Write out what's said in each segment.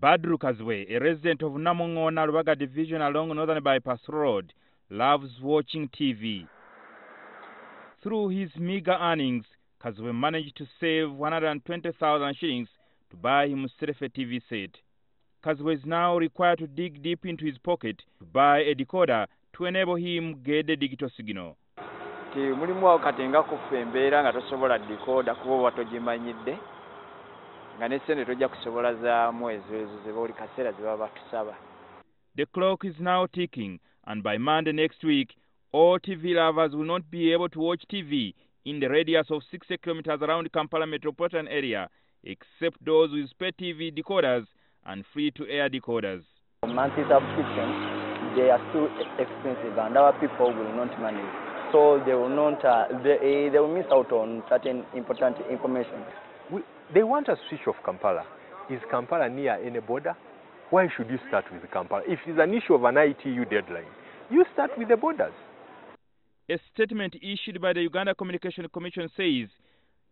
Badru Kazwe, a resident of Namongona Rubaga Division along Northern Bypass Road, loves watching TV. Through his meager earnings, Kazwe managed to save 120,000 shillings to buy himself a TV set. Kazwe is now required to dig deep into his pocket to buy a decoder to enable him get the digital signal. Mulimu katenga kufembera nga tosobola decoder kuba watojimanyidde nga nesente tojja kusobola za mwezi zeboli kaseera zebaba tusaba. The clock is now ticking, and by Monday next week, all TV lovers will not be able to watch TV in the radius of 60 kilometers around Kampala metropolitan area, except those with spare TV decoders and free-to-air decoders. Monthly subscriptions, they are too expensive, and our people will not manage. So they will not, they will miss out on certain important information. They want a switch off Kampala. Is Kampala near any border? Why should you start with Kampala? If it's an issue of an ITU deadline, you start with the borders. A statement issued by the Uganda Communication Commission says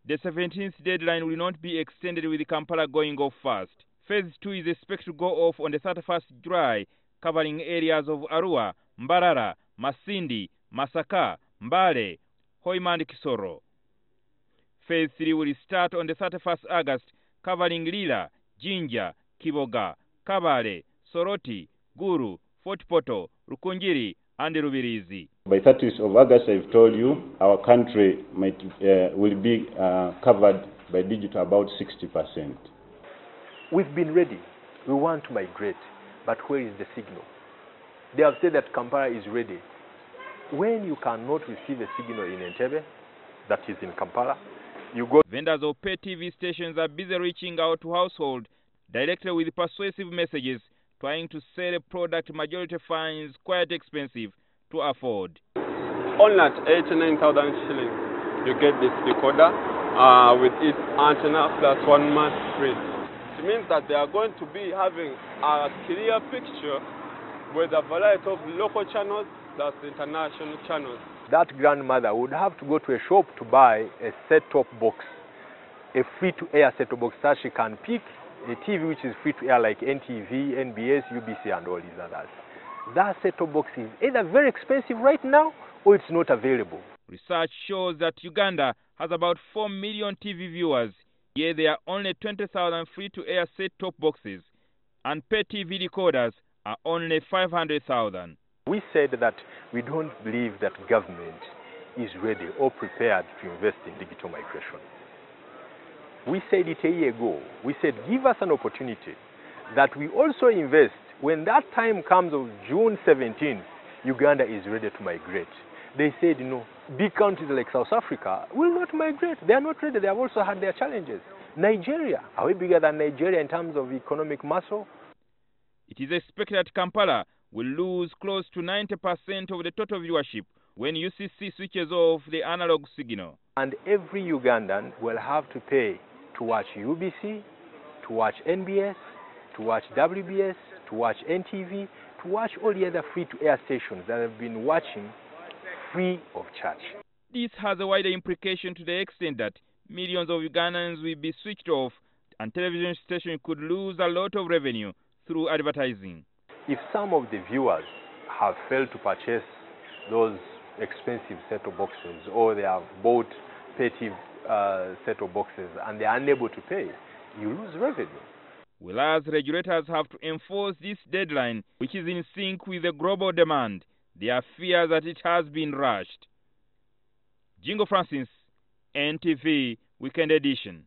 the 17th deadline will not be extended with Kampala going off first. Phase 2 is expected to go off on the 31st July, covering areas of Arua, Mbarara, Masindi, Masaka, Mbale, Hoima and Kisoro. Phase 3 will start on the 31st August, covering Lila, Jinja, Kiboga, Kabale, Soroti, Guru, Fort Poto, Rukunjiri, and Rubirizi. By 30th of August, I've told you, our country will be covered by digital about 60%. We've been ready. We want to migrate. But where is the signal? They have said that Kampala is ready. When you cannot receive a signal in Entebbe, that is in Kampala, you go. Vendors of pay TV stations are busy reaching out to households directly with persuasive messages, trying to sell a product majority finds quite expensive to afford. Only at 89,000 shillings, you get this decoder with its antenna plus 1 month free. It means that they are going to be having a clear picture with a variety of local channels plus international channels. That grandmother would have to go to a shop to buy a set-top box, a free-to-air set-top box that she can pick a TV which is free-to-air like NTV, NBS, UBC and all these others. That set-top box is either very expensive right now or it's not available. Research shows that Uganda has about 4 million TV viewers, yet there are only 20,000 free-to-air set-top boxes, and pay TV decoders are only 500,000. We said that we don't believe that government is ready or prepared to invest in digital migration. We said it a year ago. We said give us an opportunity that we also invest. When that time comes of June 17, Uganda is ready to migrate. They said, no, big countries like South Africa will not migrate. They are not ready. They have also had their challenges. Nigeria, are we bigger than Nigeria in terms of economic muscle? It is expected that Kampala will lose close to 90% of the total viewership when UCC switches off the analog signal. And every Ugandan will have to pay to watch UBC, to watch NBS, to watch WBS, to watch NTV, to watch all the other free-to-air stations that have been watching free of charge. This has a wider implication to the extent that millions of Ugandans will be switched off and television stations could lose a lot of revenue through advertising. If some of the viewers have failed to purchase those expensive set-top boxes or they have bought petty set-top boxes and they are unable to pay, you lose revenue. Whereas regulators have to enforce this deadline, which is in sync with the global demand, there are fears that it has been rushed. Jingo Francis, NTV Weekend Edition.